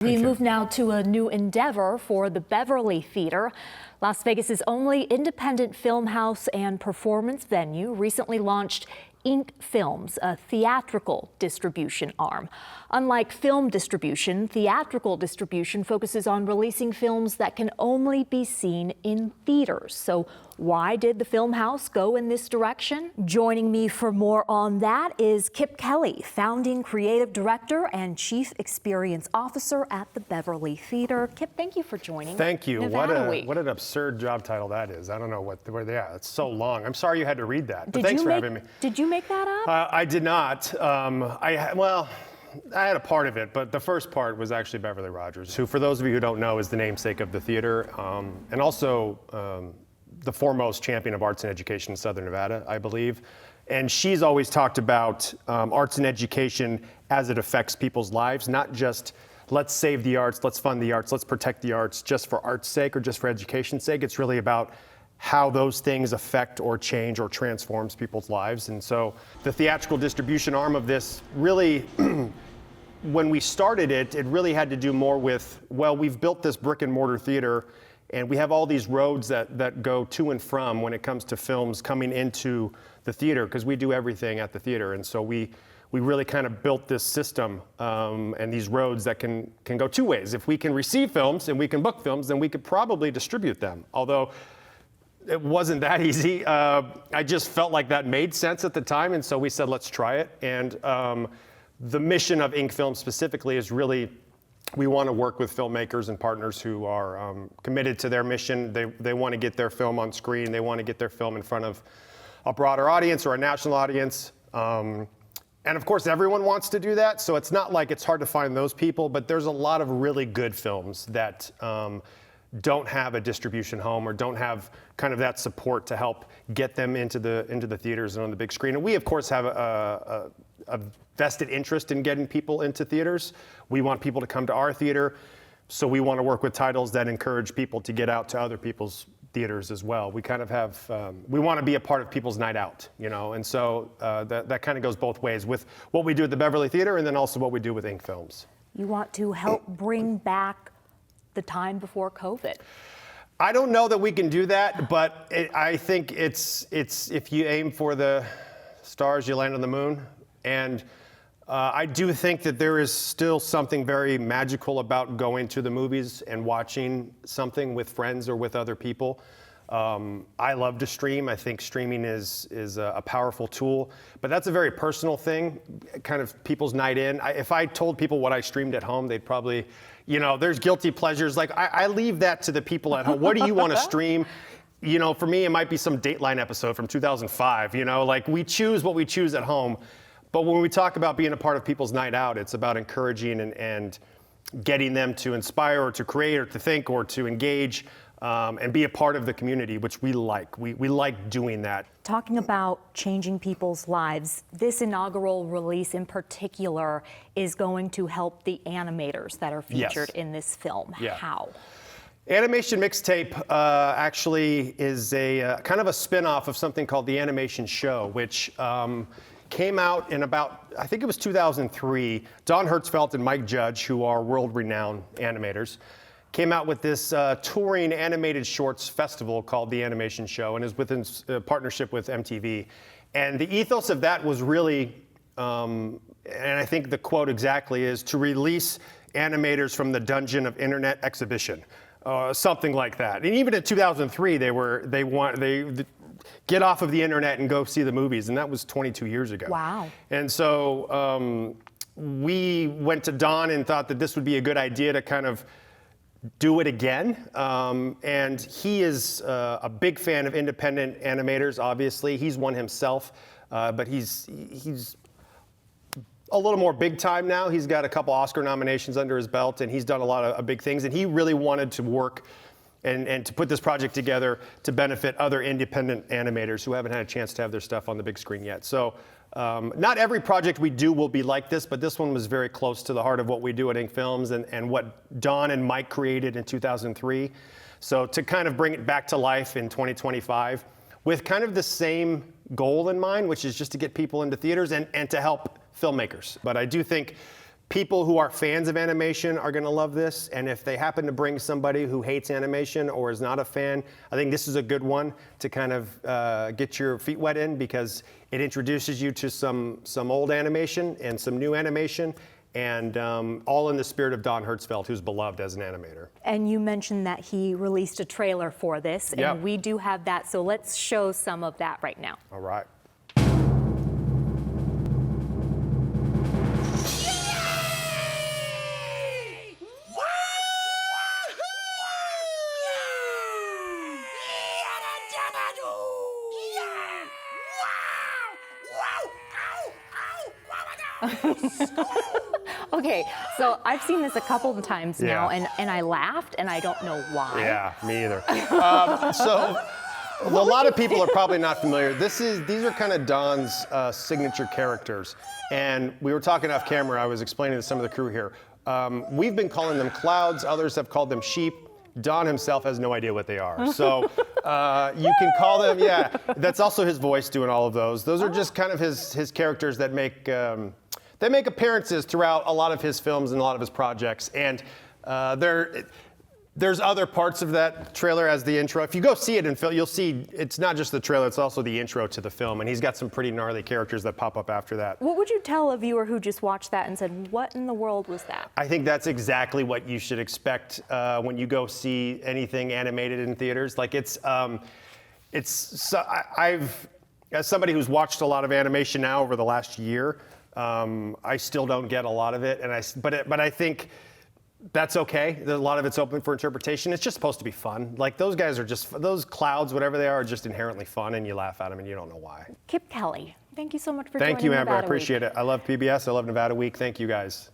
We move now to a new endeavor for the Beverly Theater. Las Vegas's only independent film house and performance venue recently launched Ink Films, a theatrical distribution arm. Unlike film distribution, theatrical distribution focuses on releasing films that can only be seen in theaters. So why did the film house go in this direction? Joining me for more on that is Kip Kelly, founding creative director and chief experience officer at the Beverly Theater. Kip, thank you for joining. Thank you. Nevada Week. What an absurd job title that is. I don't know where they are. It's so long. I'm sorry you had to read that. But thanks for having me. Did you make that up? I did not. I had a part of it, but the first part was actually Beverly Rogers, who, for those of you who don't know, is the namesake of the theater, and also the foremost champion of arts and education in Southern Nevada, I believe. And she's always talked about arts and education as it affects people's lives, not just let's save the arts, let's fund the arts, let's protect the arts just for art's sake or just for education's sake. It's really about how those things affect or change or transforms people's lives. And so the theatrical distribution arm of this really, when we started it, it really had to do more with, well, we've built this brick and mortar theater and we have all these roads that go to and from when it comes to films coming into the theater, because we do everything at the theater. And so we really kind of built this system and these roads that can go two ways. If we can receive films and we can book films, then we could probably distribute them. Although it wasn't that easy. I just felt like that made sense at the time, and so we said, let's try it. And the mission of Ink Films specifically is really, we want to work with filmmakers and partners who are committed to their mission. They want to get their film on screen. They want to get their film in front of a broader audience or a national audience. And of course, everyone wants to do that, so it's not like it's hard to find those people, but there's a lot of really good films that don't have a distribution home or don't have kind of that support to help get them into the theaters and on the big screen. And we, of course, have a vested interest in getting people into theaters. We want people to come to our theater, so we want to work with titles that encourage people to get out to other people's theaters as well. We kind of have, we want to be a part of people's night out, you know, and so that kind of goes both ways with what we do at the Beverly Theater and then also what we do with Ink Films. You want to help bring back the time before COVID? I don't know that we can do that, but I think it's if you aim for the stars, you land on the moon. And I do think that there is still something very magical about going to the movies and watching something with friends or with other people. I love to stream. I think streaming is a powerful tool, but that's a very personal thing, kind of people's night in. If I told people what I streamed at home, they'd probably, you know, there's guilty pleasures. Like I leave that to the people at home. What do you want to stream? You know, for me, it might be some Dateline episode from 2005, you know, like we choose what we choose at home. But when we talk about being a part of people's night out, it's about encouraging and getting them to inspire or to create or to think or to engage and be a part of the community, which we like. We like doing that. Talking about changing people's lives, this inaugural release in particular is going to help the animators that are featured in this film. Yeah. How? Animation Mixtape actually is a kind of a spin-off of something called The Animation Show, which came out in about, I think it was 2003. Don Hertzfeldt and Mike Judge, who are world-renowned animators, came out with this touring animated shorts festival called The Animation Show, and is within partnership with MTV. And the ethos of that was really, and I think the quote exactly is, to release animators from the dungeon of internet exhibition, something like that. And even in 2003, they get off of the internet and go see the movies, and that was 22 years ago. Wow. And so we went to Don and thought that this would be a good idea to kind of do it again. And he is a big fan of independent animators, obviously. He's one himself, but he's a little more big time now. He's got a couple Oscar nominations under his belt, and he's done a lot of big things. And he really wanted to work and to put this project together to benefit other independent animators who haven't had a chance to have their stuff on the big screen yet. So not every project we do will be like this, but this one was very close to the heart of what we do at Ink Films and what Don and Mike created in 2003. So to kind of bring it back to life in 2025 with kind of the same goal in mind, which is just to get people into theaters and to help filmmakers. But I do think people who are fans of animation are going to love this, and if they happen to bring somebody who hates animation or is not a fan, I think this is a good one to kind of get your feet wet in, because it introduces you to some old animation and some new animation, and all in the spirit of Don Hertzfeldt, who's beloved as an animator. And you mentioned that he released a trailer for this, and Yep. we do have that, so let's show some of that right now. All right. Okay, so I've seen this a couple of times now, Yeah. and I laughed, and I don't know why. Yeah, me either. So a lot of people are probably not familiar. These are kind of Don's signature characters. And we were talking off camera, I was explaining to some of the crew here. We've been calling them clouds, others have called them sheep. Don himself has no idea what they are. So you can call them, yeah, that's also his voice doing all of those. Those are just kind of his characters that make appearances throughout a lot of his films and a lot of his projects. And there's other parts of that trailer as the intro. If you go see it in film, you'll see it's not just the trailer, it's also the intro to the film. And he's got some pretty gnarly characters that pop up after that. What would you tell a viewer who just watched that and said, what in the world was that? I think that's exactly what you should expect when you go see anything animated in theaters. Like I've, as somebody who's watched a lot of animation now over the last year, I still don't get a lot of it, but I think that's okay. A lot of it's open for interpretation. It's just supposed to be fun. Like those guys are those clouds, whatever they are just inherently fun, and you laugh at them and you don't know why. Kip Kelly, thank you so much for joining Thank you, Amber. I Nevada Week. appreciate it. I love PBS. I love Nevada Week. Thank you guys.